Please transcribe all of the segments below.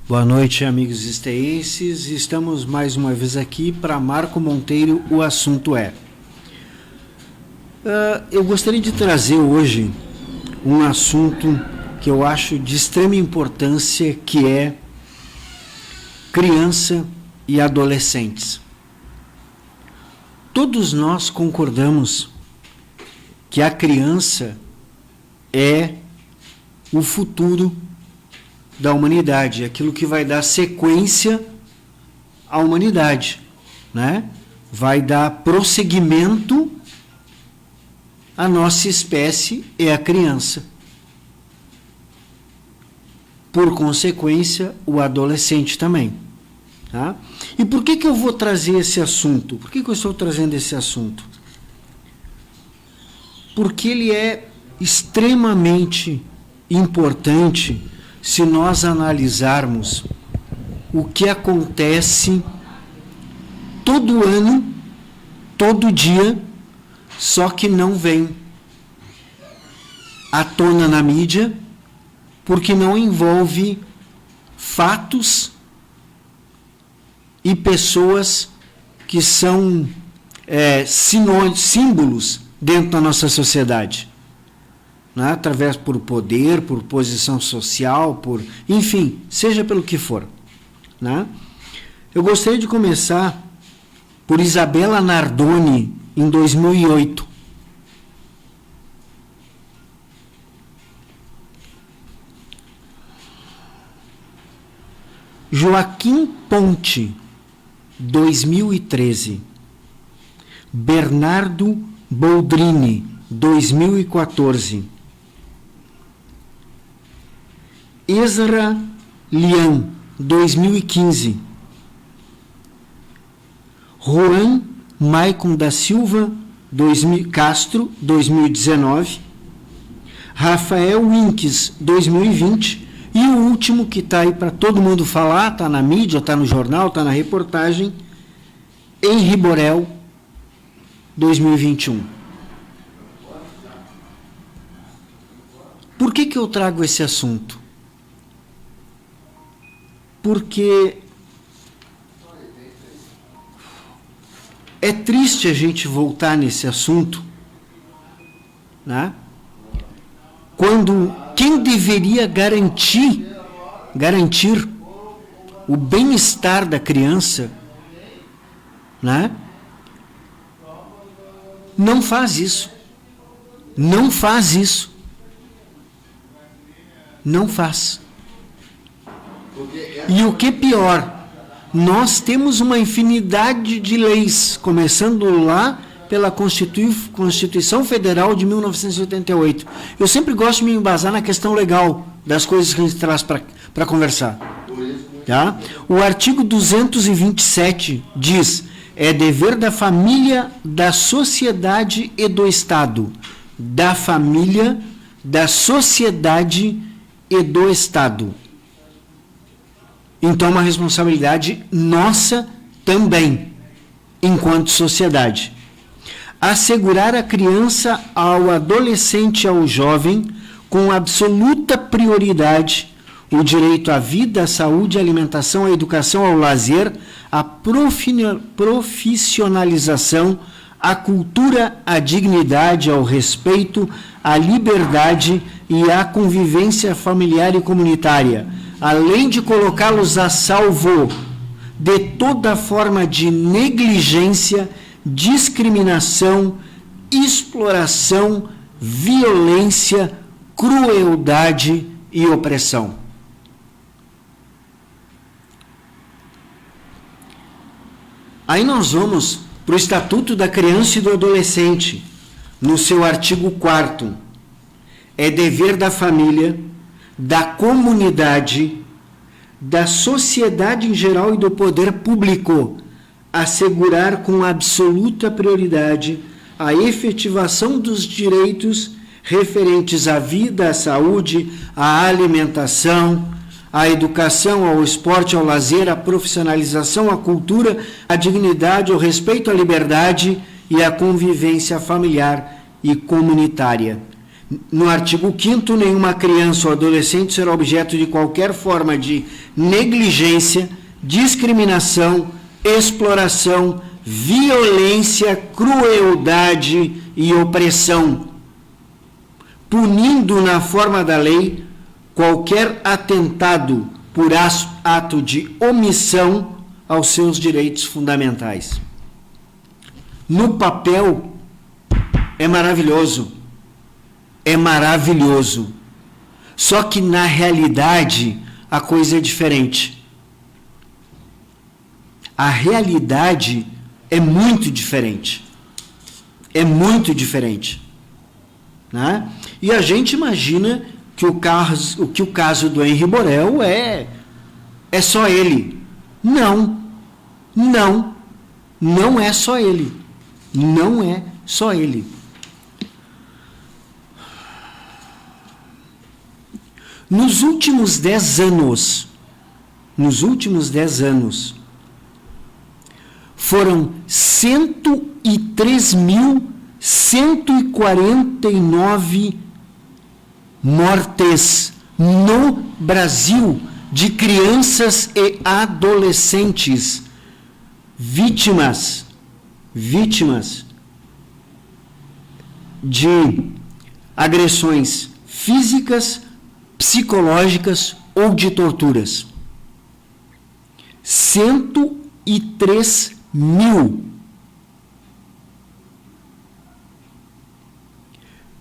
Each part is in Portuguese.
Boa noite, amigos esteenses. Estamos mais uma vez aqui para Marco Monteiro, o assunto é. Eu gostaria de trazer hoje um assunto que eu acho de extrema importância, que é criança e adolescentes. Todos nós concordamos que a criança é o futuro da humanidade, aquilo que vai dar sequência à humanidade, né? Vai dar prosseguimento à nossa espécie, é a criança. Por consequência, o adolescente também. Tá? E por que eu vou trazer esse assunto? Por que eu estou trazendo esse assunto? Porque ele é extremamente importante se nós analisarmos o que acontece todo ano, todo dia, só que não vem à tona na mídia, porque não envolve fatos e pessoas que são símbolos dentro da nossa sociedade. Né? Através por poder, por posição social, enfim, seja pelo que for. Né? Eu gostaria de começar por Isabella Nardoni, em 2008. Joaquim Ponte, 2013. Bernardo Boldrini, 2014. Ezra Lian, 2015. Juan Maicon da Silva Castro, 2019. Rafael Winques, 2020. E o último que está aí para todo mundo falar, está na mídia, está no jornal, está na reportagem, Henri Borel, 2021. Por que eu trago esse assunto? Porque é triste a gente voltar nesse assunto, né? Quando quem deveria garantir o bem-estar da criança, né? Não faz isso. Não faz isso. Não faz. E o que é pior, nós temos uma infinidade de leis, começando lá pela Constituição Federal de 1988. Eu sempre gosto de me embasar na questão legal das coisas que a gente traz para conversar. Tá? O artigo 227 diz: é dever da família, da sociedade e do Estado. Da família, da sociedade e do Estado. Então, uma responsabilidade nossa também, enquanto sociedade. Assegurar a criança, ao adolescente e ao jovem, com absoluta prioridade, o direito à vida, à saúde, à alimentação, à educação, ao lazer, à profissionalização, à cultura, à dignidade, ao respeito, à liberdade e à convivência familiar e comunitária, além de colocá-los a salvo de toda forma de negligência, discriminação, exploração, violência, crueldade e opressão. Aí nós vamos para o Estatuto da Criança e do Adolescente, no seu artigo 4º. É dever da família, da comunidade, da sociedade em geral e do poder público assegurar com absoluta prioridade a efetivação dos direitos referentes à vida, à saúde, à alimentação, à educação, ao esporte, ao lazer, à profissionalização, à cultura, à dignidade, ao respeito à liberdade e à convivência familiar e comunitária. No artigo 5º, nenhuma criança ou adolescente será objeto de qualquer forma de negligência, discriminação, exploração, violência, crueldade e opressão, punindo na forma da lei qualquer atentado por ato de omissão aos seus direitos fundamentais. No papel, é maravilhoso. É maravilhoso. Só que na realidade a coisa é diferente. A realidade é muito diferente. É muito diferente. Né? E a gente imagina que o caso do Henri Borel é só ele. Não. Não é só ele. Não é só ele. Nos últimos 10 anos, foram 103.149 mortes no Brasil de crianças e adolescentes vítimas de agressões físicas, psicológicas ou de torturas. 103 mil.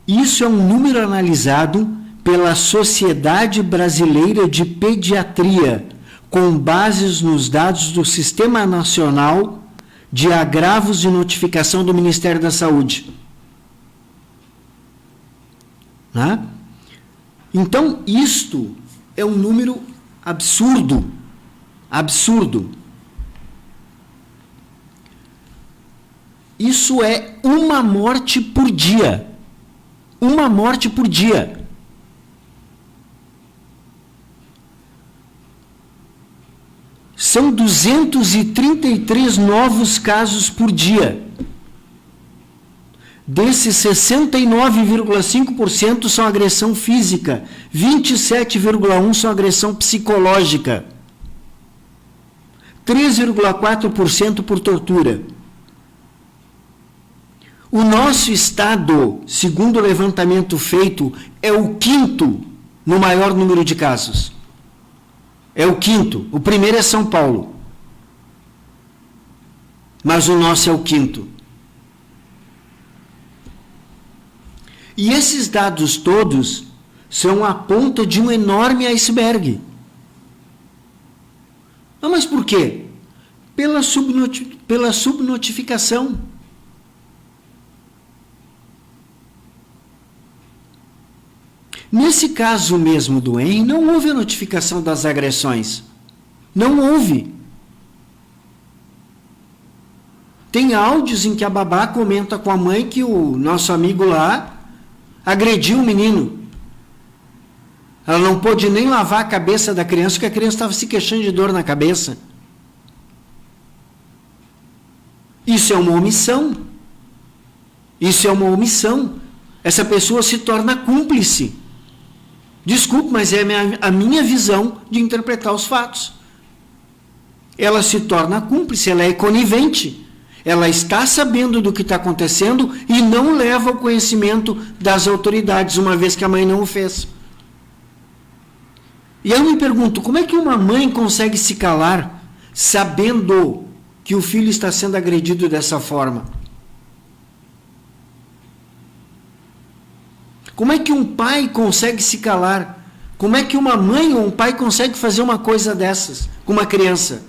Isso é um número analisado pela Sociedade Brasileira de Pediatria, com bases nos dados do Sistema Nacional de Agravos de Notificação do Ministério da Saúde. Né? Então, isto é um número absurdo. Absurdo. Isso é uma morte por dia. Uma morte por dia. São 233 novos casos por dia. Desses, 69,5% são agressão física, 27,1% são agressão psicológica, 3,4% por tortura. O nosso estado, segundo o levantamento feito, é o 5º no maior número de casos. É o 5º. O primeiro é São Paulo. Mas o nosso é o 5º. E esses dados todos são a ponta de um enorme iceberg. Ah, mas por quê? Pela subnotificação. Nesse caso mesmo do Henri, não houve a notificação das agressões. Não houve. Tem áudios em que a babá comenta com a mãe que o nosso amigo lá agrediu o menino. Ela não pôde nem lavar a cabeça da criança, porque a criança estava se queixando de dor na cabeça. Isso é uma omissão. Isso é uma omissão. Essa pessoa se torna cúmplice. Desculpe, mas é a minha visão de interpretar os fatos. Ela se torna cúmplice, ela é conivente. Ela está sabendo do que está acontecendo e não leva ao conhecimento das autoridades, uma vez que a mãe não o fez. E eu me pergunto, como é que uma mãe consegue se calar sabendo que o filho está sendo agredido dessa forma? Como é que um pai consegue se calar? Como é que uma mãe ou um pai consegue fazer uma coisa dessas com uma criança?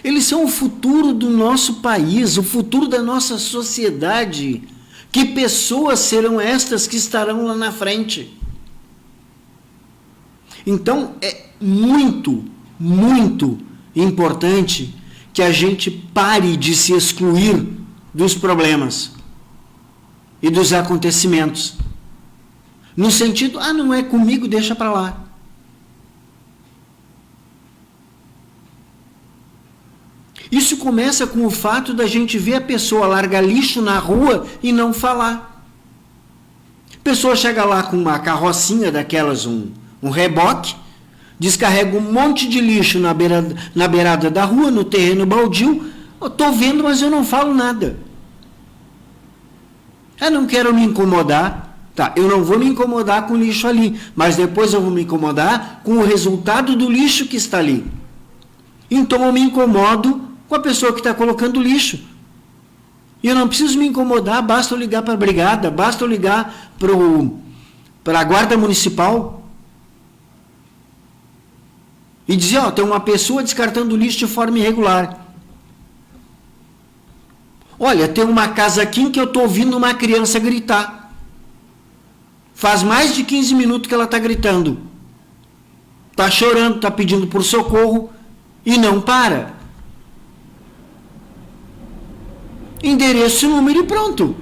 Eles são o futuro do nosso país, o futuro da nossa sociedade. Que pessoas serão estas que estarão lá na frente? Então, é muito, muito importante que a gente pare de se excluir dos problemas e dos acontecimentos. No sentido, não é comigo, deixa para lá. Isso Isso começa com o fato da gente ver a pessoa largar lixo na rua e não falar. A pessoa chega lá com uma carrocinha daquelas, um reboque, descarrega um monte de lixo na beirada da rua, no terreno baldio. Eu estou vendo, mas eu não falo nada. Eu não quero me incomodar. Tá, eu não vou me incomodar com o lixo ali, mas depois eu vou me incomodar com o resultado do lixo que está ali. Então eu me incomodo com a pessoa que está colocando lixo. E eu não preciso me incomodar, basta eu ligar para a brigada, basta eu ligar para a guarda municipal e dizer, ó, tem uma pessoa descartando lixo de forma irregular. Olha, tem uma casa aqui em que eu estou ouvindo uma criança gritar. Faz mais de 15 minutos que ela está gritando. Está chorando, está pedindo por socorro e não para. Endereço e número e pronto.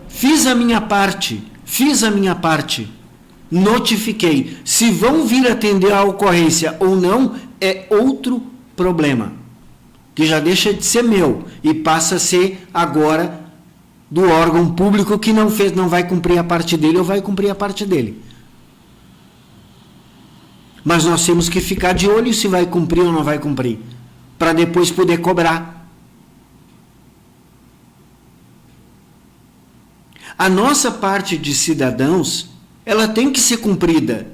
Fiz a minha parte. Notifiquei. Se vão vir atender a ocorrência ou não, é outro problema. Que já deixa de ser meu e passa a ser agora do órgão público que não vai cumprir a parte dele ou vai cumprir a parte dele. Mas nós temos que ficar de olho se vai cumprir ou não vai cumprir, para depois poder cobrar. A nossa parte de cidadãos, ela tem que ser cumprida.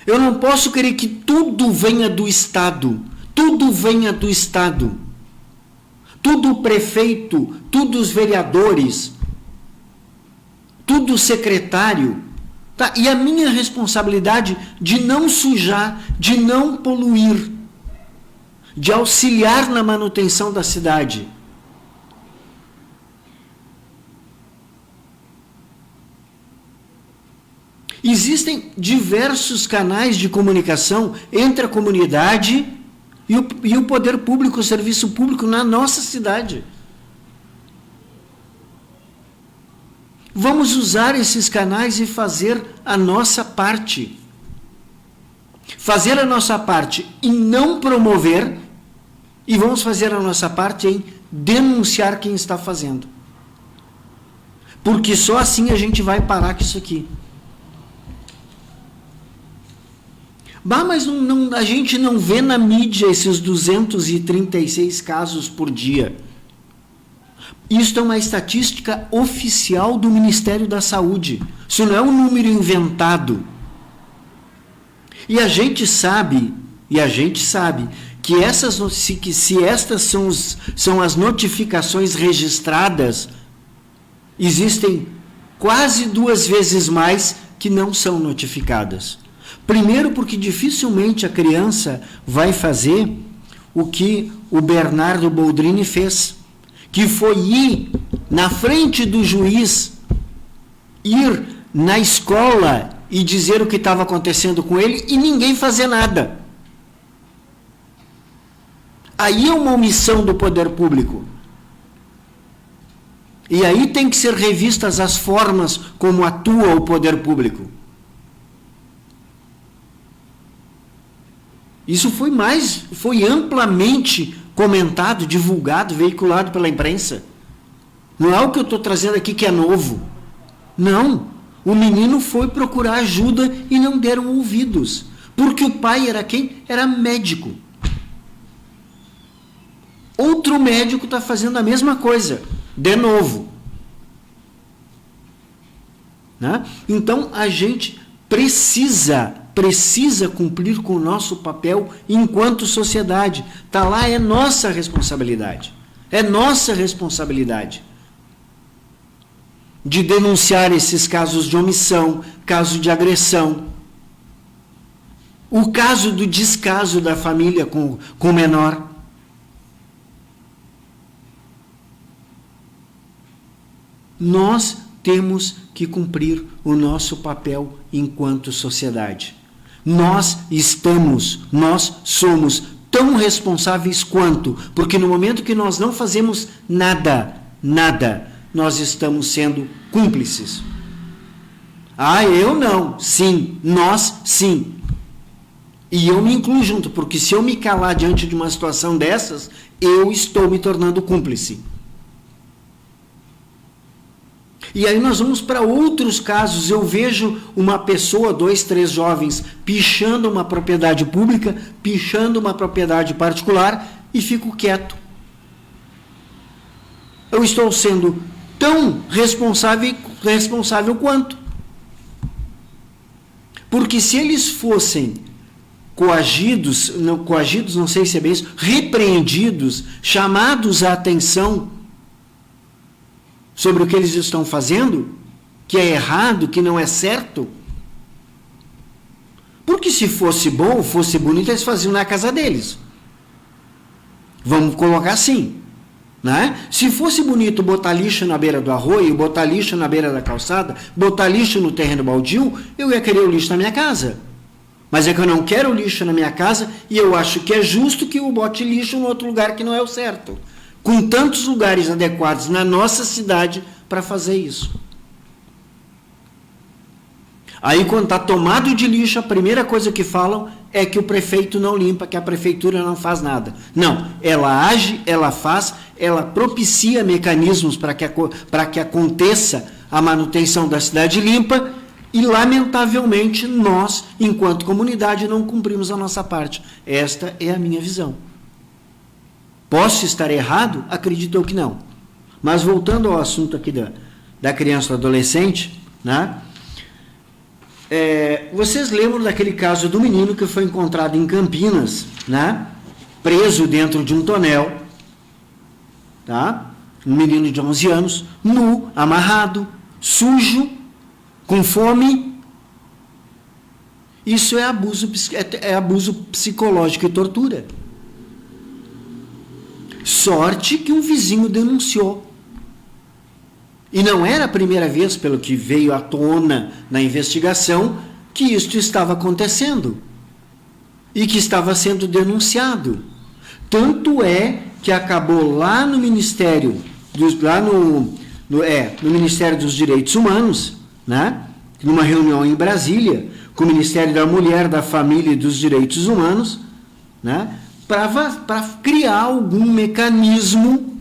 Eu não posso querer que tudo venha do Estado. Tudo venha do Estado. Tudo o prefeito, tudo os vereadores, tudo o secretário. Tá? E a minha responsabilidade de não sujar, de não poluir, de auxiliar na manutenção da cidade. Existem diversos canais de comunicação entre a comunidade e o poder público, o serviço público na nossa cidade. Vamos usar esses canais e fazer a nossa parte. Fazer a nossa parte em não promover e vamos fazer a nossa parte em denunciar quem está fazendo. Porque só assim a gente vai parar com isso aqui. Bah, mas a gente não vê na mídia esses 236 casos por dia. Isso é uma estatística oficial do Ministério da Saúde. Isso não é um número inventado. E a gente sabe que se estas são as notificações registradas, existem quase 2 vezes mais que não são notificadas. Primeiro, porque dificilmente a criança vai fazer o que o Bernardo Boldrini fez, que foi ir na frente do juiz, ir na escola e dizer o que estava acontecendo com ele e ninguém fazer nada. Aí é uma omissão do poder público. E aí tem que ser revistas as formas como atua o poder público. Isso foi amplamente comentado, divulgado, veiculado pela imprensa. Não é o que eu estou trazendo aqui que é novo. Não. O menino foi procurar ajuda e não deram ouvidos. Porque o pai era quem? Era médico. Outro médico está fazendo a mesma coisa. De novo. Né? Então, a gente precisa cumprir com o nosso papel enquanto sociedade. Está lá, é nossa responsabilidade. É nossa responsabilidade de denunciar esses casos de omissão, caso de agressão, o caso do descaso da família com o menor. Nós temos que cumprir o nosso papel enquanto sociedade. Nós somos tão responsáveis quanto, porque no momento que nós não fazemos nada, nós estamos sendo cúmplices. Ah, eu não. Sim, nós sim. E eu me incluo junto, porque se eu me calar diante de uma situação dessas, eu estou me tornando cúmplice. E aí nós vamos para outros casos. Eu vejo uma pessoa, 2, 3 jovens, pichando uma propriedade pública, pichando uma propriedade particular e fico quieto. Eu estou sendo tão responsável quanto. Porque se eles fossem coagidos, não sei se é bem isso, repreendidos, chamados à atenção sobre o que eles estão fazendo, que é errado, que não é certo. Porque se fosse bom, fosse bonito, eles faziam na casa deles. Vamos colocar assim, né? Se fosse bonito botar lixo na beira do arroio, botar lixo na beira da calçada, botar lixo no terreno baldio, eu ia querer o lixo na minha casa. Mas é que eu não quero o lixo na minha casa e eu acho que é justo que eu bote lixo em outro lugar que não é o certo. Com tantos lugares adequados na nossa cidade para fazer isso. Aí, quando está tomado de lixo, a primeira coisa que falam é que o prefeito não limpa, que a prefeitura não faz nada. Não, ela age, ela faz, ela propicia mecanismos para que aconteça a manutenção da cidade limpa e, lamentavelmente, nós, enquanto comunidade, não cumprimos a nossa parte. Esta é a minha visão. Posso estar errado? Acredito eu que não. Mas voltando ao assunto aqui da criança e do adolescente, né? Vocês lembram daquele caso do menino que foi encontrado em Campinas, né? Preso dentro de um tonel, tá? Um menino de 11 anos, nu, amarrado, sujo, com fome. Isso é abuso psicológico e tortura. Sorte que um vizinho denunciou. E não era a primeira vez, pelo que veio à tona na investigação, que isto estava acontecendo. E que estava sendo denunciado. Tanto é que acabou lá no Ministério, no Ministério dos Direitos Humanos, né? Numa reunião em Brasília, com o Ministério da Mulher, da Família e dos Direitos Humanos, né? Para criar algum mecanismo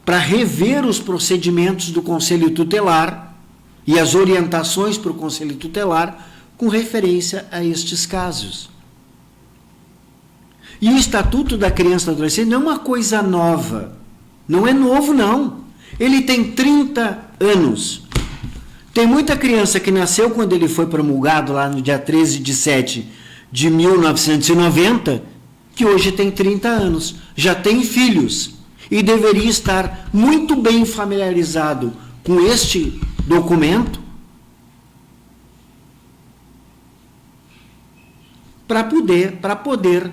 para rever os procedimentos do Conselho Tutelar e as orientações para o Conselho Tutelar com referência a estes casos. E o Estatuto da Criança e do Adolescente não é uma coisa nova. Não é novo, não. Ele tem 30 anos. Tem muita criança que nasceu quando ele foi promulgado lá no dia 13/7 de 1990, que hoje tem 30 anos, já tem filhos e deveria estar muito bem familiarizado com este documento para poder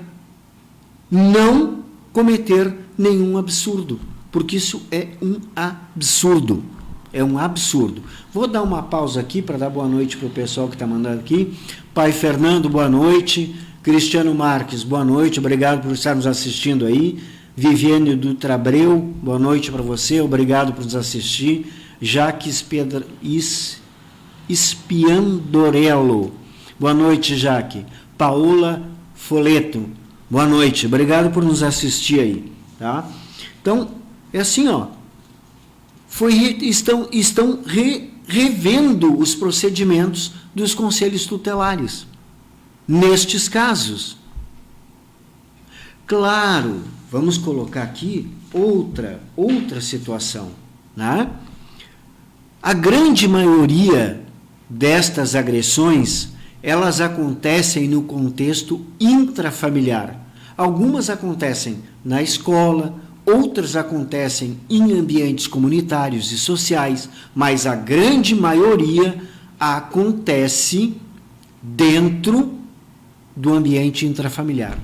não cometer nenhum absurdo, porque isso é um absurdo. É um absurdo. Vou dar uma pausa aqui para dar boa noite para o pessoal que está mandando aqui. Pai Fernando, boa noite. Cristiano Marques, boa noite. Obrigado por estar nos assistindo aí. Viviane Dutra Abreu, boa noite para você. Obrigado por nos assistir. Jaques Espiandorello, boa noite, Jaque. Paola Foleto, boa noite. Obrigado por nos assistir aí. Tá? Então, é assim, ó. Estão revendo os procedimentos dos conselhos tutelares nestes casos. Claro, vamos colocar aqui outra situação, né? A grande maioria destas agressões, elas acontecem no contexto intrafamiliar. Algumas acontecem na escola, outras acontecem em ambientes comunitários e sociais, mas a grande maioria acontece dentro do ambiente intrafamiliar.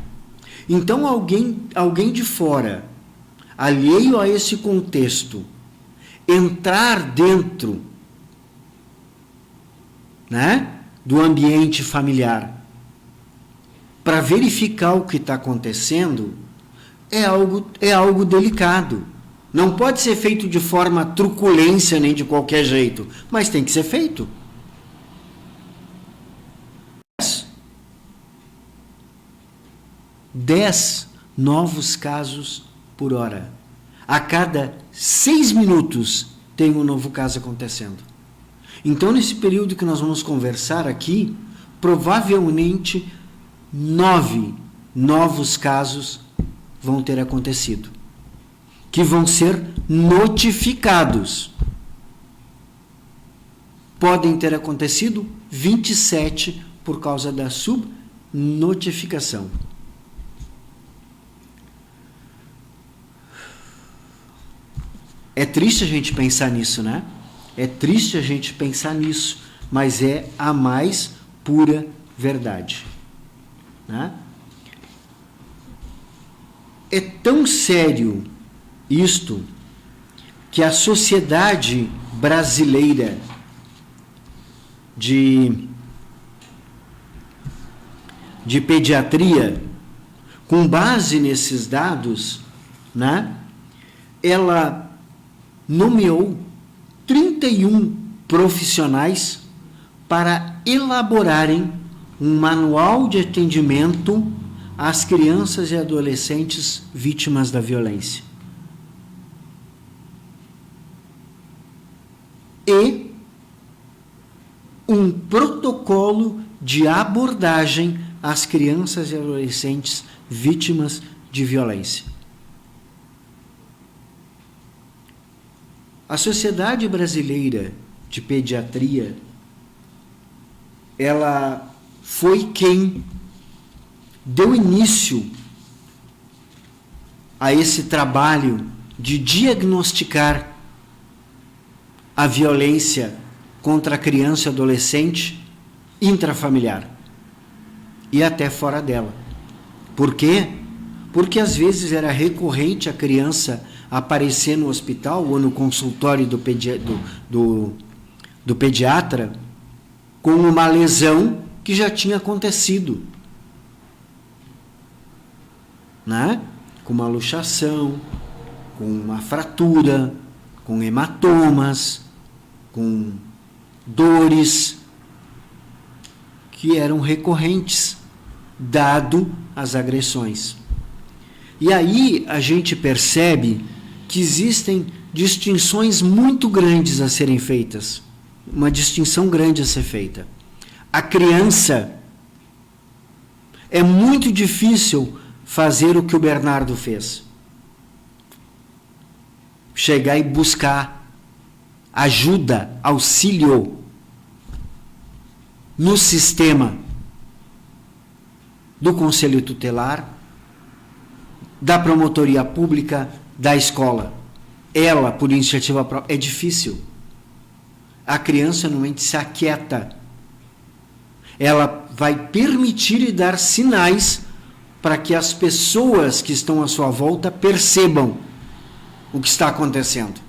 Então, alguém de fora, alheio a esse contexto, entrar dentro, né, do ambiente familiar para verificar o que está acontecendo, é algo delicado. Não pode ser feito de forma truculência nem de qualquer jeito, mas tem que ser feito. 10 novos casos por hora. A cada 6 minutos tem um novo caso acontecendo. Então, nesse período que nós vamos conversar aqui, provavelmente 9 novos casos vão ter acontecido, que vão ser notificados. Podem ter acontecido 27 por causa da subnotificação. É triste a gente pensar nisso, né? É triste a gente pensar nisso, mas é a mais pura verdade, né? É tão sério isto que a Sociedade Brasileira de Pediatria, com base nesses dados, né, ela nomeou 31 profissionais para elaborarem um manual de atendimento às crianças e adolescentes vítimas da violência. E um protocolo de abordagem às crianças e adolescentes vítimas de violência. A Sociedade Brasileira de Pediatria, ela foi quem deu início a esse trabalho de diagnosticar a violência contra a criança e adolescente intrafamiliar e até fora dela. Por quê? Porque às vezes era recorrente a criança aparecer no hospital ou no consultório do pediatra com uma lesão que já tinha acontecido, né? Com uma luxação, com uma fratura, com hematomas, com dores que eram recorrentes, dado as agressões. E aí a gente percebe que existem distinções muito grandes a serem feitas. Uma distinção grande a ser feita. A criança, é muito difícil fazer o que o Bernardo fez. Chegar e buscar ajuda, auxílio no sistema do Conselho Tutelar, da promotoria pública, da escola. Ela, por iniciativa própria, é difícil. A criança normalmente se aquieta. Ela vai permitir e dar sinais para que as pessoas que estão à sua volta percebam o que está acontecendo.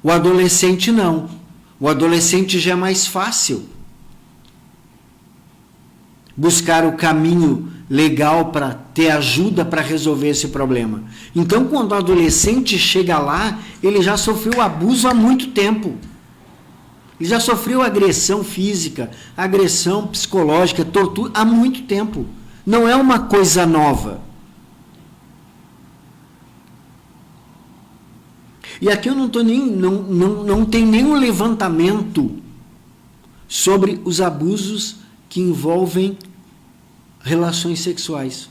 O adolescente não. O adolescente já é mais fácil buscar o caminho legal para ter ajuda para resolver esse problema. Então, quando o adolescente chega lá, ele já sofreu abuso há muito tempo. Ele já sofreu agressão física, agressão psicológica, tortura há muito tempo. Não é uma coisa nova. E aqui eu não tem nenhum levantamento sobre os abusos que envolvem relações sexuais.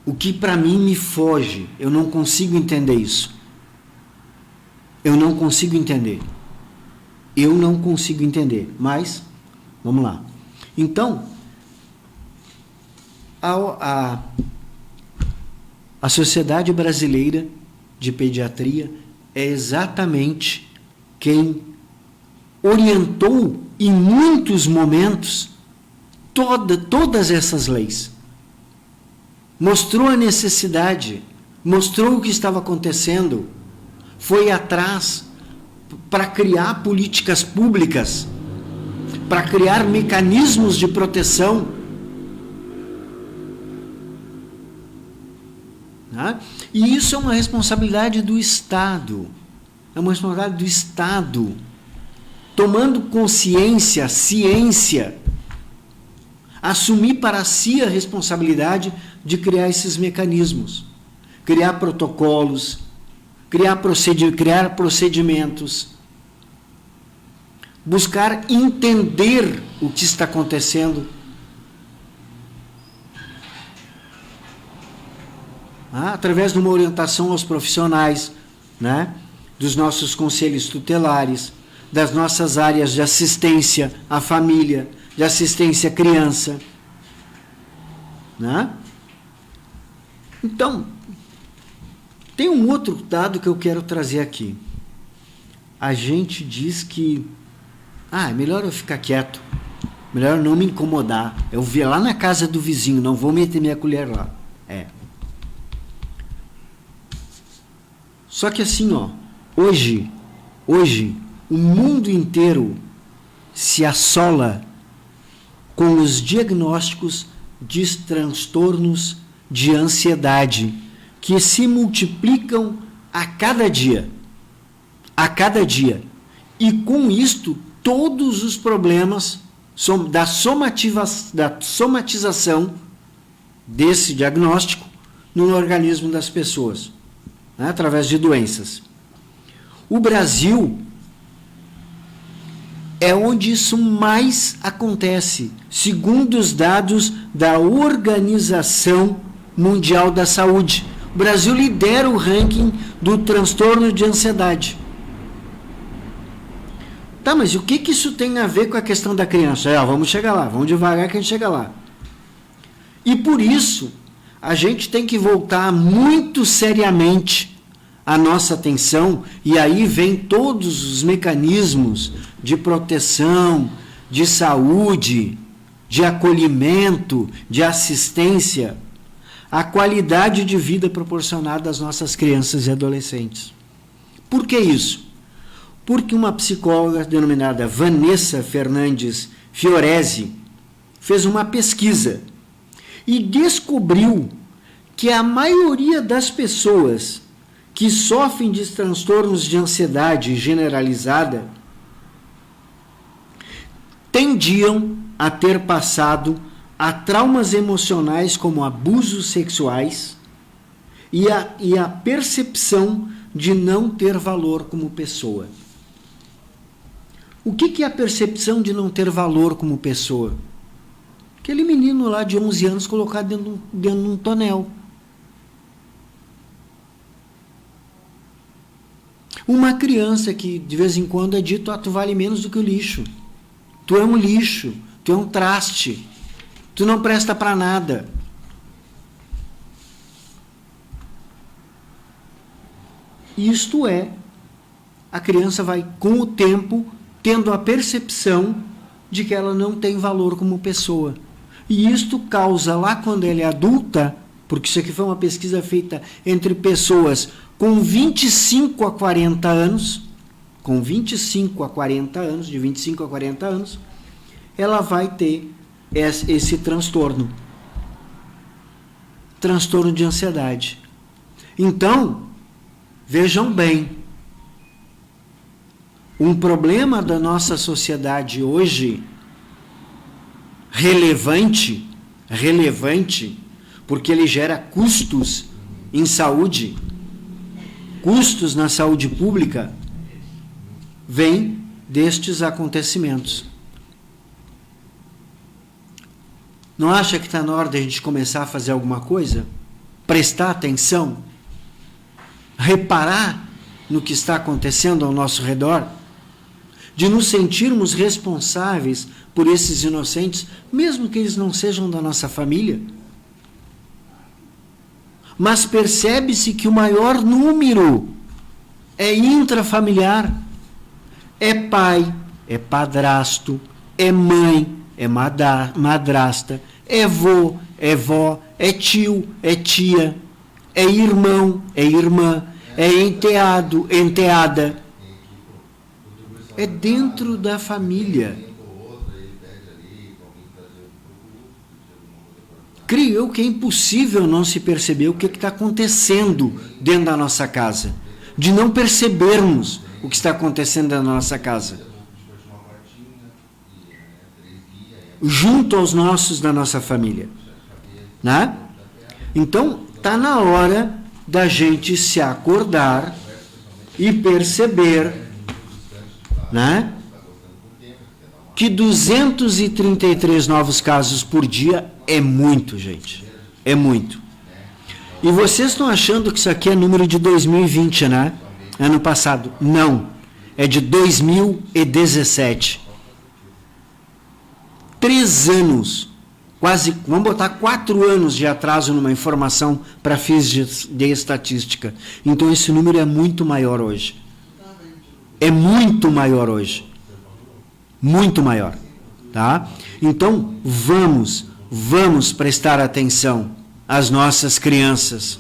O que para mim me foge, eu não consigo entender isso. Eu não consigo entender. Mas, vamos lá. Então, a Sociedade Brasileira de Pediatria é exatamente quem orientou em muitos momentos todas essas leis. Mostrou a necessidade, mostrou o que estava acontecendo, foi atrás para criar políticas públicas, para criar mecanismos de proteção. Né? E isso é uma responsabilidade do Estado. É uma responsabilidade do Estado, tomando consciência, ciência, assumir para si a responsabilidade de criar esses mecanismos, criar protocolos, criar procedimentos, buscar entender o que está acontecendo, através de uma orientação aos profissionais, né, dos nossos conselhos tutelares, das nossas áreas de assistência à família, de assistência à criança, né? Então, tem um outro dado que eu quero trazer aqui. A gente diz que é melhor eu ficar quieto, melhor não me incomodar. Eu vi lá na casa do vizinho, não vou meter minha colher lá. Só que assim, hoje o mundo inteiro se assola com os diagnósticos de transtornos de ansiedade que se multiplicam a cada dia. E com isto, todos os problemas da somatização desse diagnóstico no organismo das pessoas, né, através de doenças. O Brasil é onde isso mais acontece, segundo os dados da Organização Mundial da Saúde. O Brasil lidera o ranking do transtorno de ansiedade. Tá, mas o que isso tem a ver com a questão da criança? Vamos chegar lá, vamos devagar que a gente chega lá. E por isso, a gente tem que voltar muito seriamente a nossa atenção, e aí vem todos os mecanismos de proteção, de saúde, de acolhimento, de assistência, à qualidade de vida proporcionada às nossas crianças e adolescentes. Por que isso? Porque uma psicóloga denominada Vanessa Fernandes Fiorese fez uma pesquisa e descobriu que a maioria das pessoas que sofrem de transtornos de ansiedade generalizada tendiam a ter passado a traumas emocionais como abusos sexuais e a percepção de não ter valor como pessoa. O que é a percepção de não ter valor como pessoa? Aquele menino lá de 11 anos colocado dentro de um tonel. Uma criança que de vez em quando é dito, tu vale menos do que o lixo. Tu é um lixo, tu é um traste, tu não presta para nada. Isto é, a criança vai com o tempo tendo a percepção de que ela não tem valor como pessoa. E isto causa lá quando ela é adulta, porque isso aqui foi uma pesquisa feita entre pessoas com 25 a 40 anos, de 25 a 40 anos, ela vai ter esse transtorno de ansiedade. Então, vejam bem, um problema da nossa sociedade hoje, relevante, porque ele gera custos em saúde, custos na saúde pública, vem destes acontecimentos. Não acha que está na hora de a gente começar a fazer alguma coisa? Prestar atenção? Reparar no que está acontecendo ao nosso redor? De nos sentirmos responsáveis por esses inocentes, mesmo que eles não sejam da nossa família? Mas percebe-se que o maior número é intrafamiliar. É pai, é padrasto, é mãe, é madrasta, é vô, é vó, é tio, é tia, é irmão, é irmã, é enteado, enteada. É dentro da família. Creio eu que é impossível não se perceber o que está acontecendo dentro da nossa casa, de não percebermos o que está acontecendo na nossa casa. junto aos nossos da nossa família, né? Então, está na hora da gente se acordar e perceber, né, que 233 novos casos por dia é muito, gente. É muito. E vocês estão achando que isso aqui é número de 2020, né? Ano passado. Não. É de 2017. 3 anos. Quase, vamos botar 4 anos de atraso numa informação para fins de estatística. Então, esse número é muito maior hoje. É muito maior hoje. Muito maior. Tá? Então, vamos prestar atenção às nossas crianças.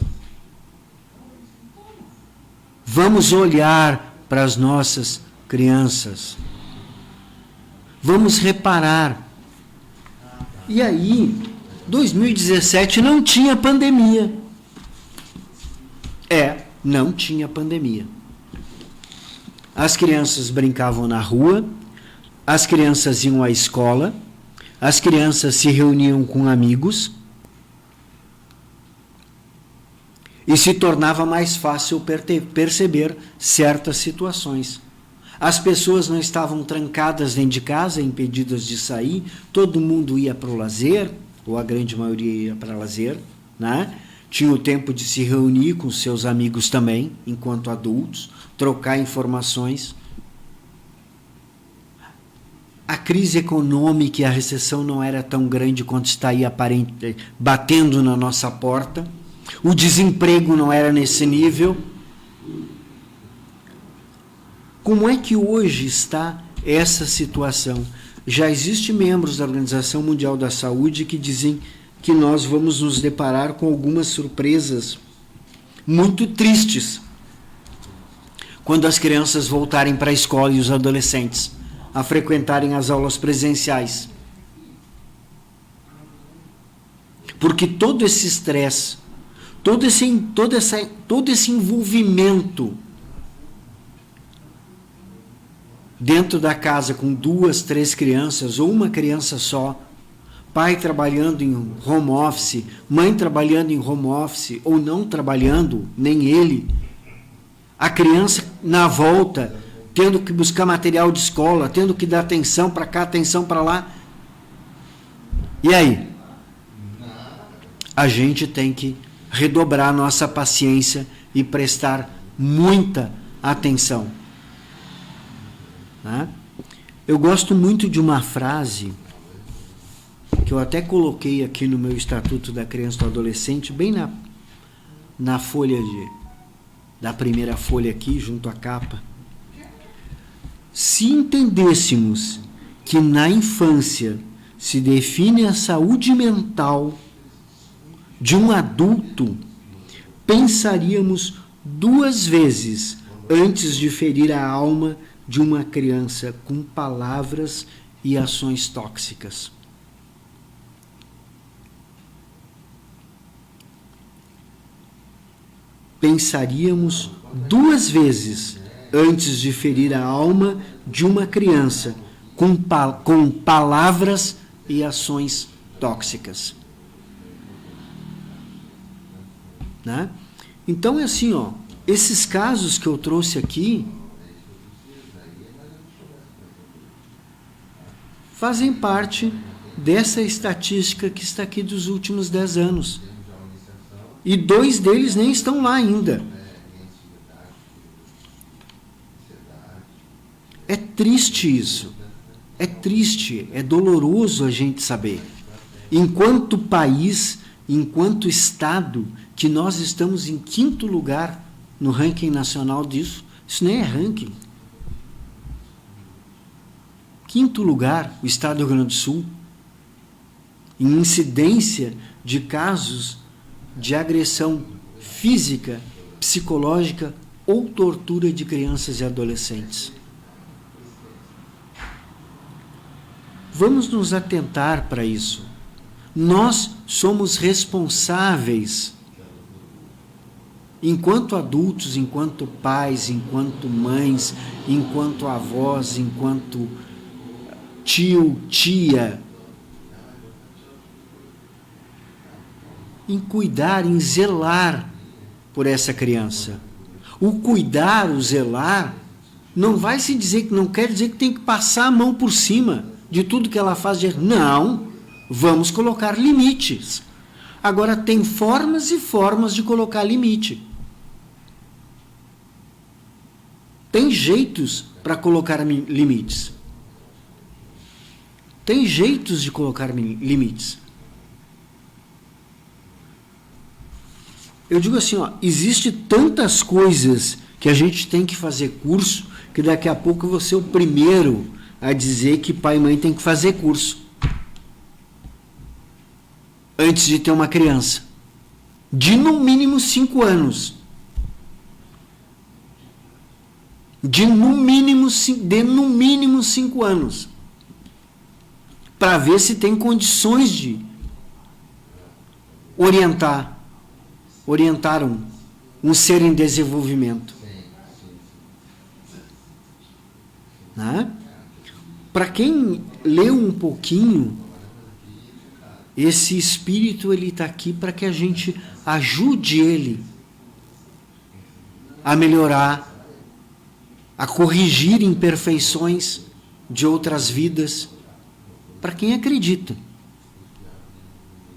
Vamos olhar para as nossas crianças. Vamos reparar. E aí, 2017 não tinha pandemia. Não tinha pandemia. As crianças brincavam na rua, as crianças iam à escola, as crianças se reuniam com amigos e se tornava mais fácil perceber certas situações. As pessoas não estavam trancadas dentro de casa, impedidas de sair, todo mundo ia para o lazer, ou a grande maioria ia para lazer, né? Tinha o tempo de se reunir com seus amigos também, enquanto adultos, trocar informações. A crise econômica e a recessão não era tão grande quanto está aí batendo na nossa porta. O desemprego não era nesse nível. Como é que hoje está essa situação? Já existem membros da Organização Mundial da Saúde que dizem que nós vamos nos deparar com algumas surpresas muito tristes quando as crianças voltarem para a escola e os adolescentes a frequentarem as aulas presenciais. Porque todo esse estresse, todo esse envolvimento dentro da casa com 2, 3 crianças ou uma criança só, pai trabalhando em home office, mãe trabalhando em home office ou não trabalhando, nem ele, a criança na volta, tendo que buscar material de escola, tendo que dar atenção para cá, atenção para lá. E aí? A gente tem que redobrar nossa paciência e prestar muita atenção. Né? Eu gosto muito de uma frase que eu até coloquei aqui no meu Estatuto da Criança e do Adolescente, bem na folha da primeira folha aqui, junto à capa. Se entendêssemos que na infância se define a saúde mental de um adulto, pensaríamos 2 vezes antes de ferir a alma de uma criança com palavras e ações tóxicas. Pensaríamos 2 vezes antes de ferir a alma de uma criança com palavras e ações tóxicas. Né? Então é assim, ó, esses casos que eu trouxe aqui fazem parte dessa estatística que está aqui dos últimos 10 anos. E 2 deles nem estão lá ainda. É triste isso. É triste, é doloroso a gente saber. Enquanto país, enquanto Estado, que nós estamos em 5º lugar no ranking nacional disso, isso nem é ranking. 5º lugar, o Estado do Rio Grande do Sul, em incidência de casos de agressão física, psicológica ou tortura de crianças e adolescentes. Vamos nos atentar para isso. Nós somos responsáveis, enquanto adultos, enquanto pais, enquanto mães, enquanto avós, enquanto tio, tia, em cuidar, em zelar por essa criança. O cuidar, o zelar, não vai se dizer que não quer dizer que tem que passar a mão por cima de tudo que ela faz. Não, vamos colocar limites. Agora, tem formas e formas de colocar limite. Tem jeitos para colocar limites. Tem jeitos de colocar limites. Eu digo assim, existe tantas coisas que a gente tem que fazer curso, que daqui a pouco eu vou ser o primeiro a dizer que pai e mãe tem que fazer curso antes de ter uma criança. De no mínimo 5 anos. De no mínimo 5 anos. Para ver se tem condições de orientar um ser em desenvolvimento. Né? Para quem leu um pouquinho, esse espírito ele está aqui para que a gente ajude ele a melhorar, a corrigir imperfeições de outras vidas, para quem acredita.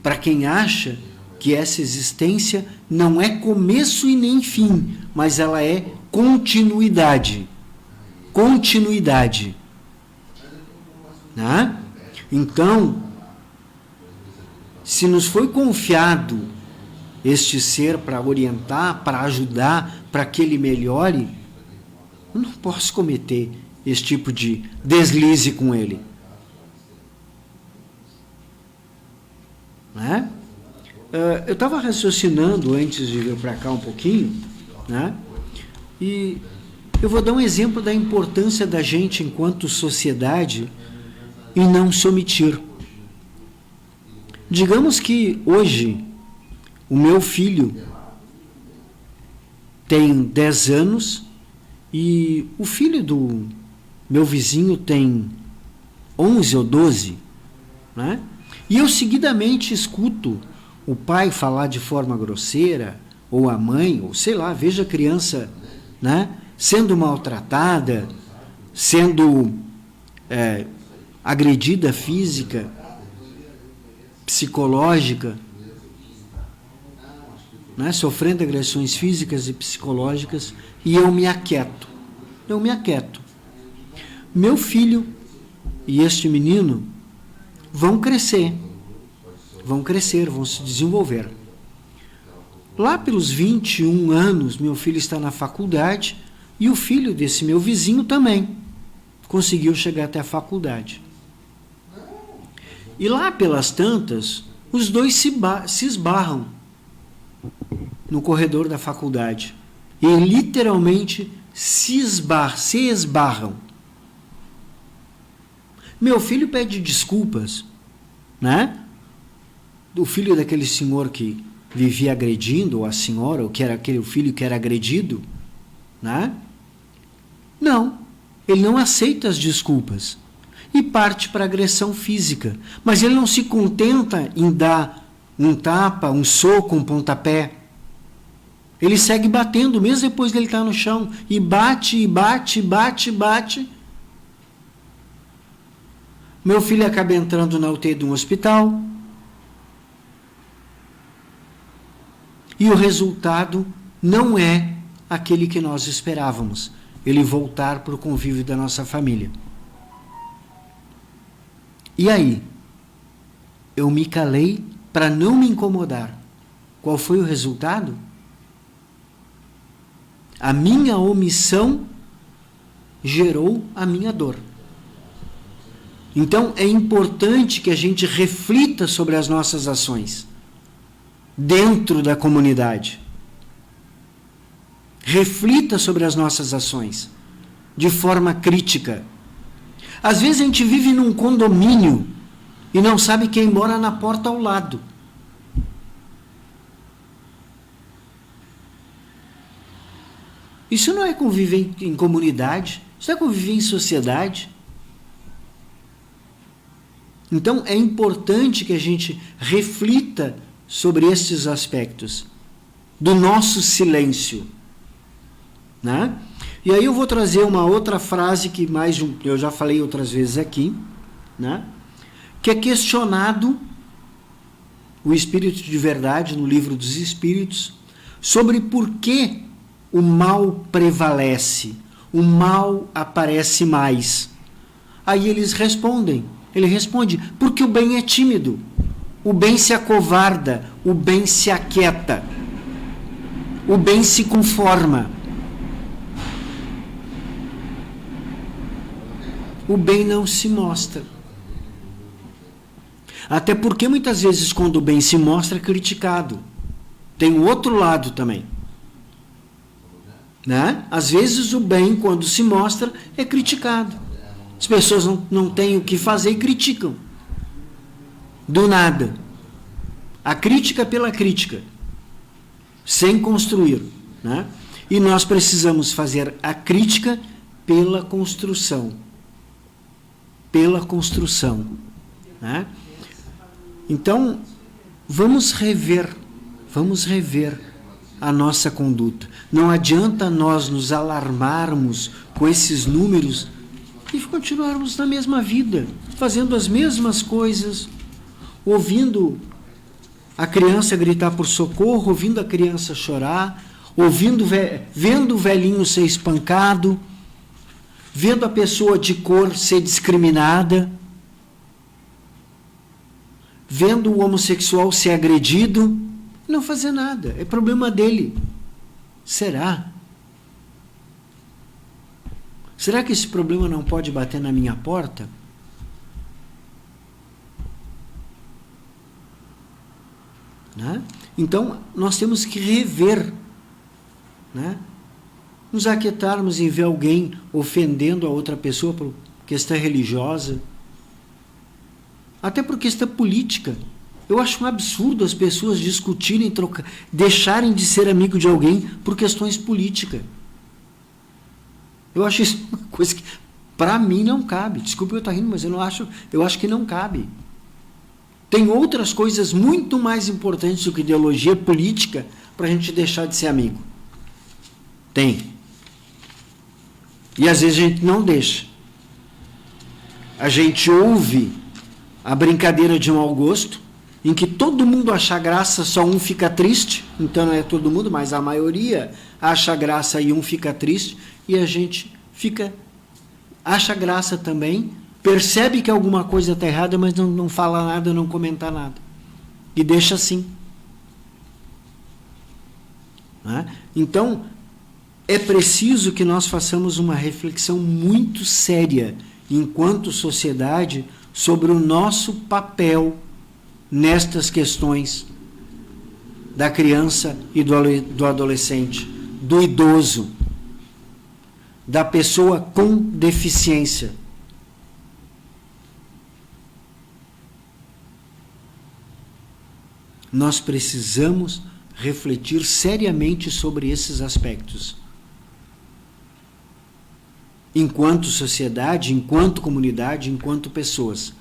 Para quem acha que essa existência não é começo e nem fim, mas ela é continuidade. Continuidade. Né? Então, se nos foi confiado este ser para orientar, para ajudar, para que ele melhore, eu não posso cometer esse tipo de deslize com ele. Né? Eu estava raciocinando antes de vir para cá um pouquinho, né? E eu vou dar um exemplo da importância da gente enquanto sociedade e não se omitir. Digamos que hoje o meu filho tem 10 anos e o filho do meu vizinho tem 11 ou 12, né? E eu seguidamente escuto o pai falar de forma grosseira, ou a mãe, ou sei lá, veja a criança, né, sendo maltratada, sendo agredida física, psicológica, né, sofrendo agressões físicas e psicológicas, e eu me aquieto. Meu filho e este menino vão crescer, vão se desenvolver. Lá pelos 21 anos, meu filho está na faculdade e o filho desse meu vizinho também conseguiu chegar até a faculdade. E lá pelas tantas, os dois se esbarram no corredor da faculdade. E literalmente se esbarram. Meu filho pede desculpas, né? O filho daquele senhor que vivia agredindo, ou a senhora, ou que era aquele filho que era agredido, né? Não, ele não aceita as desculpas e parte para a agressão física. Mas ele não se contenta em dar um tapa, um soco, um pontapé. Ele segue batendo, mesmo depois que ele está no chão, e bate. Meu filho acaba entrando na UTI de um hospital. E o resultado não é aquele que nós esperávamos. Ele voltar para o convívio da nossa família. E aí? Eu me calei para não me incomodar. Qual foi o resultado? A minha omissão gerou a minha dor. Então, é importante que a gente reflita sobre as nossas ações dentro da comunidade. Reflita sobre as nossas ações de forma crítica. Às vezes a gente vive num condomínio e não sabe quem mora na porta ao lado. Isso não é conviver em comunidade, isso é conviver em sociedade. Então, é importante que a gente reflita sobre estes aspectos do nosso silêncio, né? E aí eu vou trazer uma outra frase que eu já falei outras vezes aqui, né? Que é questionado o Espírito de Verdade no Livro dos Espíritos sobre por que o mal prevalece, o mal aparece mais. Aí ele responde, porque o bem é tímido, o bem se acovarda, o bem se aquieta, o bem se conforma. O bem não se mostra. Até porque muitas vezes quando o bem se mostra é criticado. Tem o outro lado também. Né? Às vezes o bem, quando se mostra, é criticado. As pessoas não têm o que fazer e criticam. Do nada. A crítica pela crítica. Sem construir. Né? E nós precisamos fazer a crítica pela construção. Pela construção. Né? Então, vamos rever a nossa conduta. Não adianta nós nos alarmarmos com esses números e continuarmos na mesma vida, fazendo as mesmas coisas, ouvindo a criança gritar por socorro, ouvindo a criança chorar, vendo o velhinho ser espancado, vendo a pessoa de cor ser discriminada, vendo o homossexual ser agredido, não fazer nada, é problema dele. Será? Será que esse problema não pode bater na minha porta? Né? Então, nós temos que rever, né? Nos aquietarmos em ver alguém ofendendo a outra pessoa por questão religiosa, até por questão política. Eu acho um absurdo as pessoas discutirem, deixarem de ser amigo de alguém por questões políticas. Eu acho isso uma coisa que, para mim, não cabe. Desculpa eu estar rindo, mas eu acho que não cabe. Tem outras coisas muito mais importantes do que ideologia política para a gente deixar de ser amigo. Tem. E às vezes a gente não deixa. A gente ouve a brincadeira de mau gosto, em que todo mundo acha graça, só um fica triste. Então não é todo mundo, mas a maioria acha graça e um fica triste. E a gente acha graça também, percebe que alguma coisa está errada, mas não fala nada, não comenta nada. E deixa assim. Né? Então, é preciso que nós façamos uma reflexão muito séria, enquanto sociedade, sobre o nosso papel nestas questões da criança e do adolescente, do idoso, da pessoa com deficiência. Nós precisamos refletir seriamente sobre esses aspectos. Enquanto sociedade, enquanto comunidade, enquanto pessoas.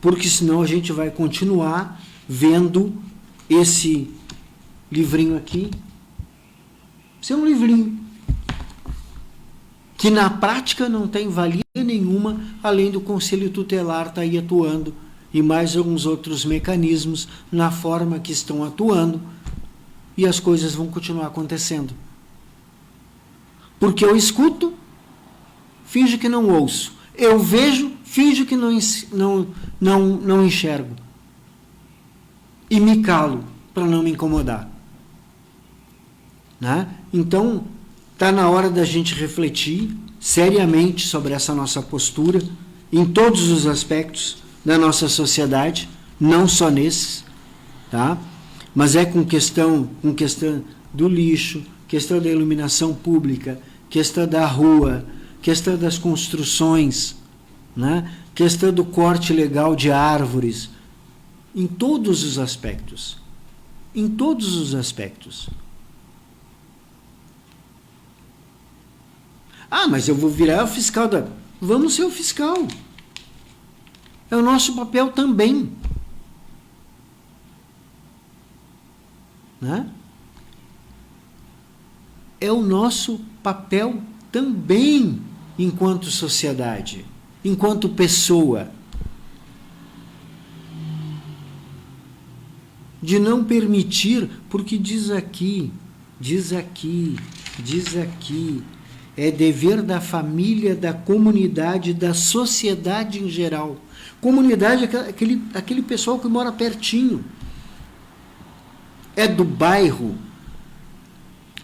Porque senão a gente vai continuar vendo esse livrinho aqui. Isso é um livrinho que na prática não tem valia nenhuma, além do Conselho Tutelar estar aí atuando e mais alguns outros mecanismos na forma que estão atuando, e as coisas vão continuar acontecendo. Porque eu escuto, finjo que não ouço. Eu vejo, finjo que não enxergo. E me calo para não me incomodar. Né? Então, está na hora da gente refletir seriamente sobre essa nossa postura, em todos os aspectos da nossa sociedade, não só nesses, tá? Mas é com questão do lixo, questão da iluminação pública, questão da rua, questão das construções, né? Questão do corte legal de árvores, em todos os aspectos. Em todos os aspectos. Ah, mas eu vou virar o fiscal da... Vamos ser o fiscal. É o nosso papel também. né? É o nosso papel também enquanto sociedade, enquanto pessoa, de não permitir, porque diz aqui, é dever da família, da comunidade, da sociedade em geral. Comunidade é aquele pessoal que mora pertinho, é do bairro,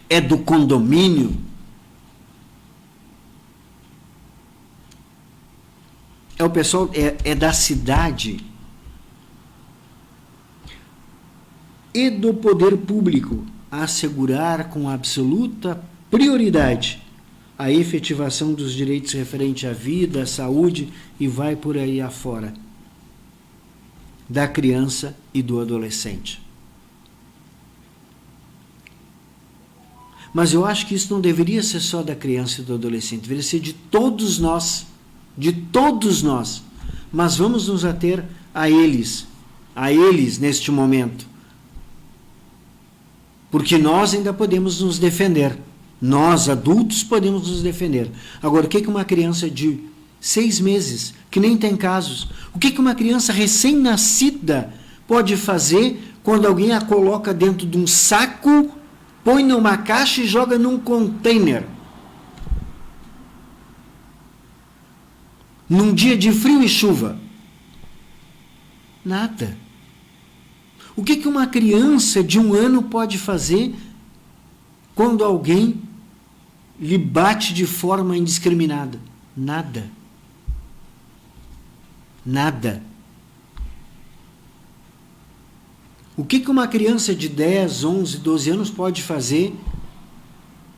é do condomínio, é o pessoal, é da cidade, e do poder público assegurar com absoluta prioridade a efetivação dos direitos referentes à vida, à saúde e vai por aí afora, da criança e do adolescente. Mas eu acho que isso não deveria ser só da criança e do adolescente, deveria ser de todos nós, mas vamos nos ater a eles neste momento, porque nós ainda podemos nos defender, nós adultos podemos nos defender. Agora, o que uma criança de 6 meses, que nem tem casos, o que uma criança recém-nascida pode fazer quando alguém a coloca dentro de um saco, põe numa caixa e joga num container? Num dia de frio e chuva? Nada. O que uma criança de 1 ano pode fazer quando alguém lhe bate de forma indiscriminada? Nada. Nada. O que uma criança de 10, 11, 12 anos pode fazer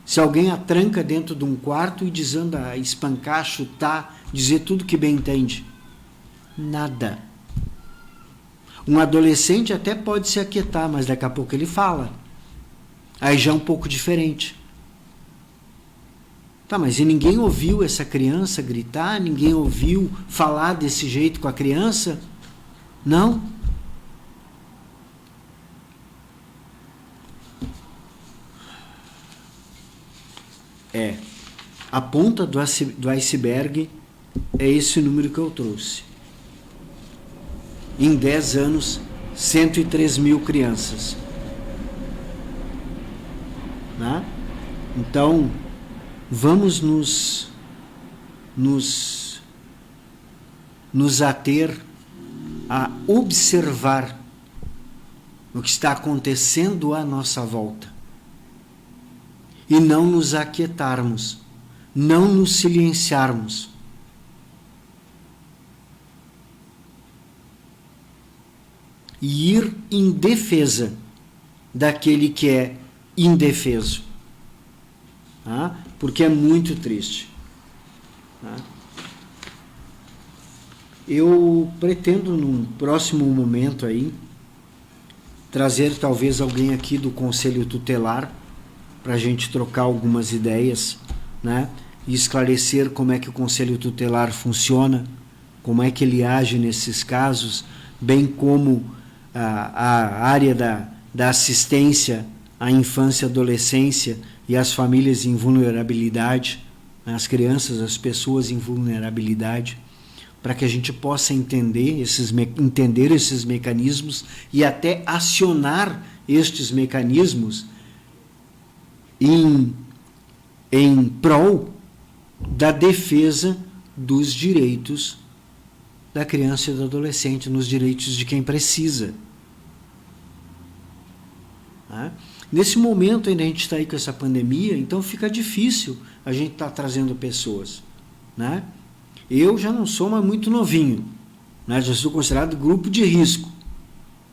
se alguém a tranca dentro de um quarto e desanda a espancar, chutar, dizer tudo que bem entende? Nada. Um adolescente até pode se aquietar, mas daqui a pouco ele fala. Aí já é um pouco diferente. Tá, mas e ninguém ouviu essa criança gritar? Ninguém ouviu falar desse jeito com a criança? Não. A ponta do iceberg é esse número que eu trouxe. Em 10 anos, 103 mil crianças. Né? Então, vamos nos ater a observar o que está acontecendo à nossa volta e não nos aquietarmos, não nos silenciarmos. E ir em defesa daquele que é indefeso. Tá? Porque é muito triste. Tá? Eu pretendo, num próximo momento aí, trazer talvez alguém aqui do Conselho Tutelar para a gente trocar algumas ideias, né? E esclarecer como é que o Conselho Tutelar funciona, como é que ele age nesses casos, bem como a área da assistência à infância e adolescência e às famílias em vulnerabilidade, as crianças, as pessoas em vulnerabilidade, para que a gente possa entender esses mecanismos e até acionar estes mecanismos em prol da defesa dos direitos da criança e do adolescente, nos direitos de quem precisa. Tá? Nesse momento ainda a gente está aí com essa pandemia, então fica difícil a gente estar trazendo pessoas. Né? Eu já não sou mais muito novinho, né? Já sou considerado grupo de risco.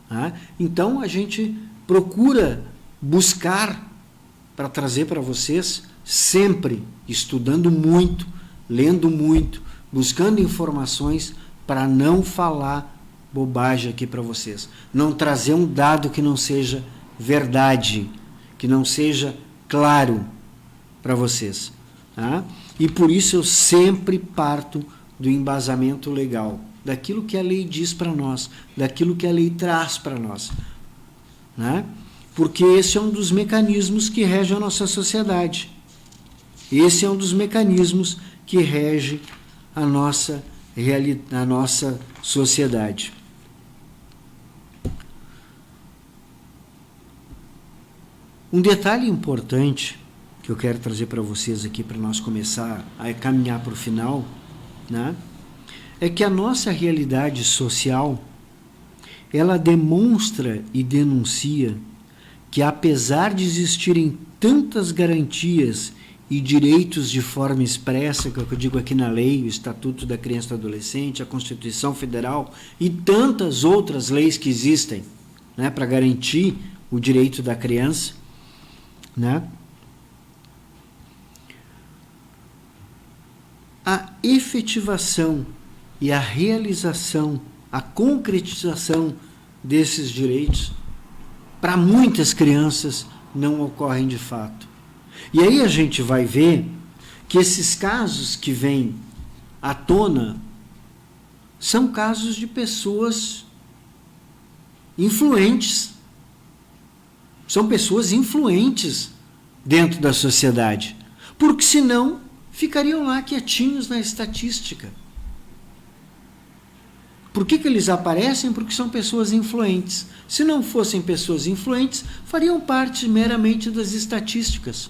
Tá? Então a gente procura buscar para trazer para vocês, sempre estudando muito, lendo muito, buscando informações para não falar bobagem aqui para vocês. Não trazer um dado que não seja verdade, que não seja claro para vocês. Tá? E por isso eu sempre parto do embasamento legal, daquilo que a lei diz para nós, daquilo que a lei traz para nós. Né? porque esse é um dos mecanismos que rege a nossa sociedade. Esse é um dos mecanismos que rege a nossa sociedade. Um detalhe importante que eu quero trazer para vocês aqui, para nós começar a caminhar para o final, né, é que a nossa realidade social, ela demonstra e denuncia que, apesar de existirem tantas garantias e direitos de forma expressa, que é o que eu digo aqui na lei, o Estatuto da Criança e do Adolescente, a Constituição Federal e tantas outras leis que existem, né, para garantir o direito da criança, né, a efetivação e a realização, a concretização desses direitos, para muitas crianças, não ocorrem de fato. E aí a gente vai ver que esses casos que vêm à tona são casos de pessoas influentes. São pessoas influentes dentro da sociedade, porque senão ficariam lá quietinhos na estatística. Por que eles aparecem? Porque são pessoas influentes. Se não fossem pessoas influentes, fariam parte meramente das estatísticas.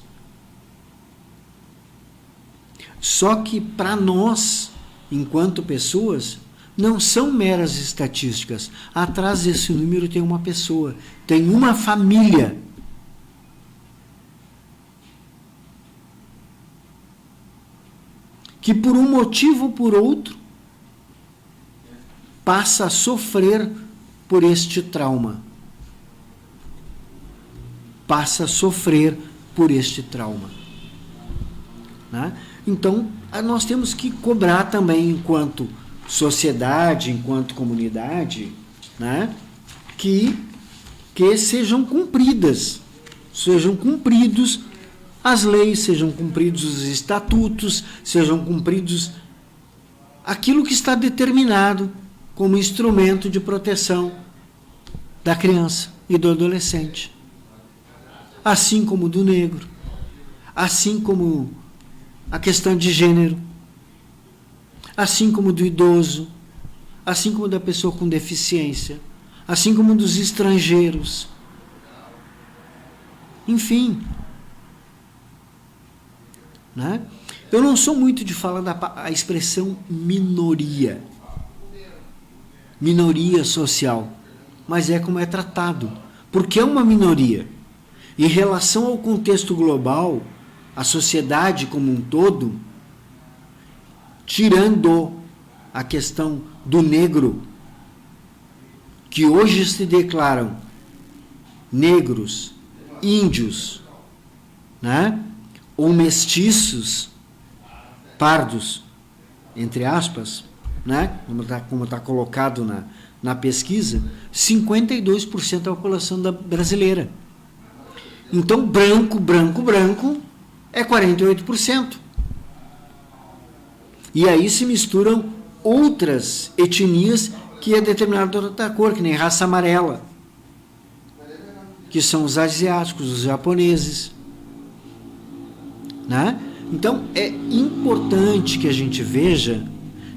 Só que para nós, enquanto pessoas, não são meras estatísticas. Atrás desse número tem uma pessoa, tem uma família. Que por um motivo ou por outro passa a sofrer por este trauma. Passa a sofrer por este trauma. Né? Então, nós temos que cobrar também, enquanto sociedade, enquanto comunidade, né, que sejam cumpridos as leis, sejam cumpridos os estatutos, sejam cumpridos aquilo que está determinado como instrumento de proteção da criança e do adolescente. Assim como do negro, assim como a questão de gênero, assim como do idoso, assim como da pessoa com deficiência, assim como dos estrangeiros. Enfim, né? Eu não sou muito de falar a expressão minoria social, mas é como é tratado, porque é uma minoria. Em relação ao contexto global, a sociedade como um todo, tirando a questão do negro, que hoje se declaram negros, índios, né? Ou mestiços, pardos, entre aspas, né? Como está colocado na pesquisa, 52% da população brasileira. Então, branco é 48%. E aí se misturam outras etnias que é determinada outra cor, que nem raça amarela, que são os asiáticos, os japoneses. Né? Então, é importante que a gente veja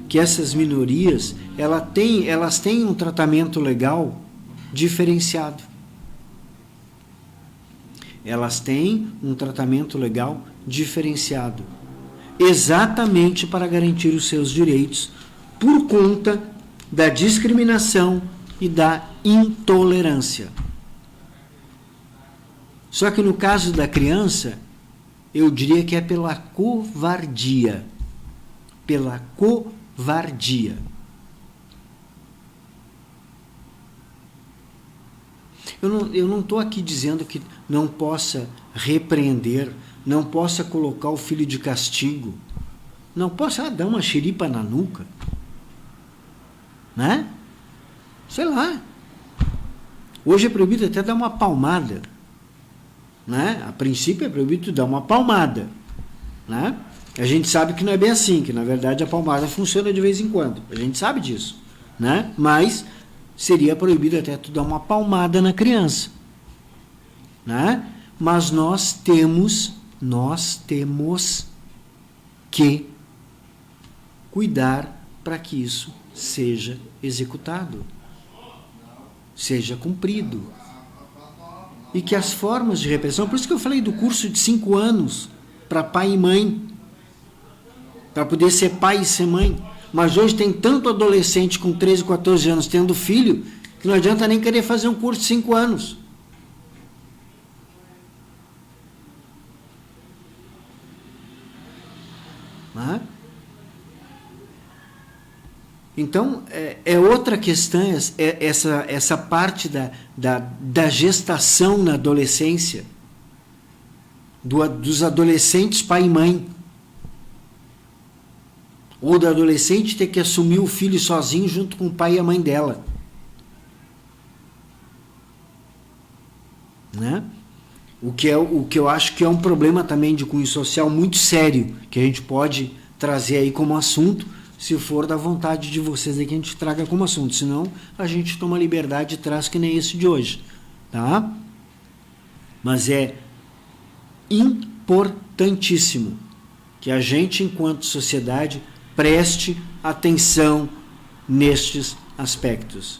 que essas minorias elas têm um tratamento legal diferenciado. Elas têm um tratamento legal diferenciado, exatamente para garantir os seus direitos por conta da discriminação e da intolerância. Só que no caso da criança, eu diria que é pela covardia. Pela covardia. Eu não estou aqui dizendo que não possa repreender, não possa colocar o filho de castigo, não possa dar uma xeripa na nuca, né? Sei lá. Hoje é proibido até dar uma palmada, né? A princípio é proibido dar uma palmada, né? A gente sabe que não é bem assim, que na verdade a palmada funciona de vez em quando, a gente sabe disso, né? Mas seria proibido até tu dar uma palmada na criança. né? Mas nós temos que cuidar para que isso seja executado, seja cumprido. E que as formas de repressão, por isso que eu falei do curso de 5 anos para pai e mãe, para poder ser pai e ser mãe. Mas hoje tem tanto adolescente com 13, 14 anos tendo filho, que não adianta nem querer fazer um curso de 5 anos. Né? Então, é outra questão, essa parte da gestação na adolescência, dos adolescentes pai e mãe, ou do adolescente ter que assumir o filho sozinho junto com o pai e a mãe dela. Né? O que eu acho que é um problema também de cunho social muito sério, que a gente pode trazer aí como assunto, se for da vontade de vocês aí que a gente traga como assunto. Senão, a gente toma liberdade e traz que nem esse de hoje. Tá? Mas é importantíssimo que a gente, enquanto sociedade, preste atenção nestes aspectos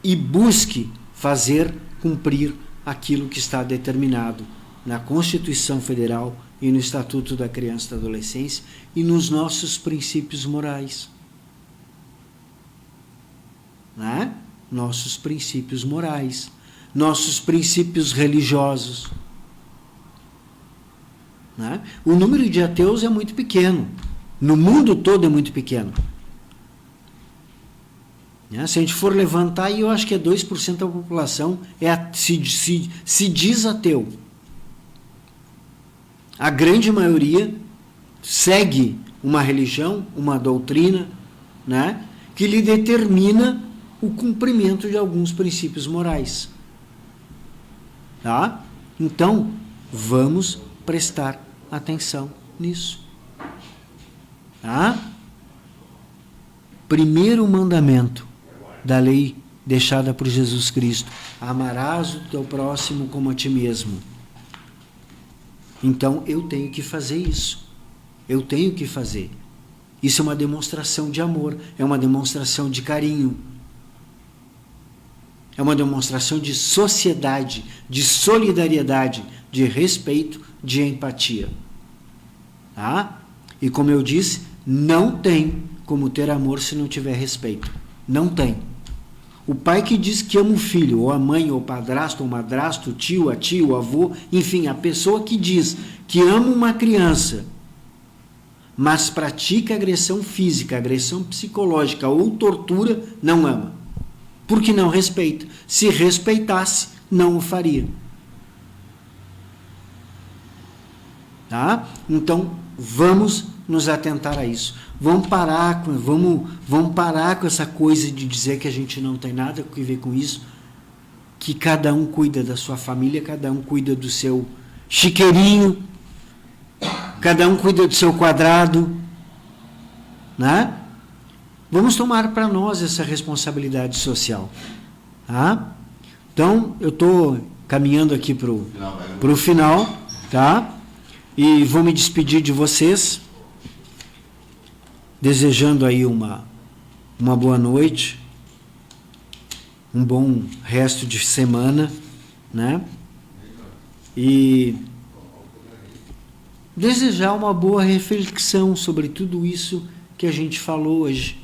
e busque fazer cumprir aquilo que está determinado na Constituição Federal e no Estatuto da Criança e da Adolescência e nos nossos princípios morais. Né? Nossos princípios morais, nossos princípios religiosos. Né? O número de ateus é muito pequeno. No mundo todo é muito pequeno. Né? Se a gente for levantar, eu acho que é 2% da população se diz ateu. A grande maioria segue uma religião, uma doutrina, né, que lhe determina o cumprimento de alguns princípios morais. Tá? Então, vamos prestar atenção nisso. Tá? Primeiro mandamento da lei deixada por Jesus Cristo: amarás o teu próximo como a ti mesmo. Então, eu tenho que fazer isso. Eu tenho que fazer. Isso é uma demonstração de amor, é uma demonstração de carinho, é uma demonstração de sociedade, de solidariedade, de respeito, de empatia. Tá? E como eu disse, não tem como ter amor se não tiver respeito. Não tem. O pai que diz que ama o filho, ou a mãe, ou o padrasto, ou o madrasto, o tio, a tia, o avô, enfim, a pessoa que diz que ama uma criança, mas pratica agressão física, agressão psicológica ou tortura, não ama. Porque não respeita. Se respeitasse, não o faria. Tá? Então, vamos nos atentar a isso. Vamos parar com essa coisa de dizer que a gente não tem nada a ver com isso, que cada um cuida da sua família, cada um cuida do seu chiqueirinho, cada um cuida do seu quadrado, né? Vamos tomar para nós essa responsabilidade social. Tá? Então, eu estou caminhando aqui para o final, tá? E vou me despedir de vocês, desejando aí uma boa noite, um bom resto de semana, né? E desejar uma boa reflexão sobre tudo isso que a gente falou hoje.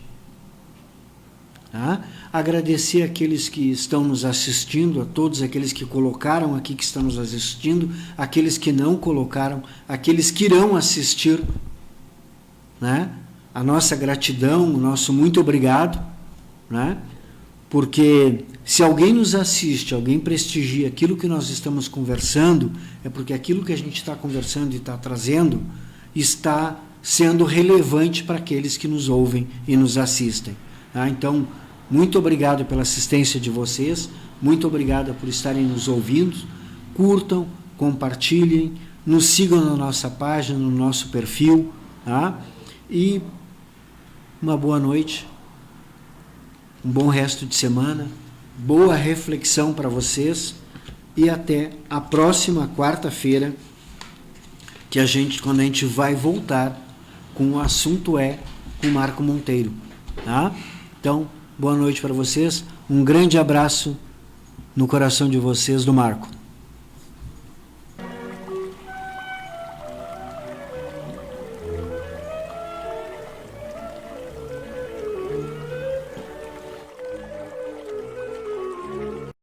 Tá? Agradecer aqueles que estão nos assistindo, a todos aqueles que colocaram aqui que estão nos assistindo, aqueles que não colocaram, aqueles que irão assistir, né? A nossa gratidão, o nosso muito obrigado, né? Porque se alguém nos assiste, alguém prestigia aquilo que nós estamos conversando, é porque aquilo que a gente está conversando e está trazendo está sendo relevante para aqueles que nos ouvem e nos assistem. Tá? Então, muito obrigado pela assistência de vocês, muito obrigado por estarem nos ouvindo, curtam, compartilhem, nos sigam na nossa página, no nosso perfil, tá? E uma boa noite, um bom resto de semana, boa reflexão para vocês e até a próxima quarta-feira, quando a gente vai voltar com o assunto com Marco Monteiro, tá? Então, boa noite para vocês, um grande abraço no coração de vocês do Marco.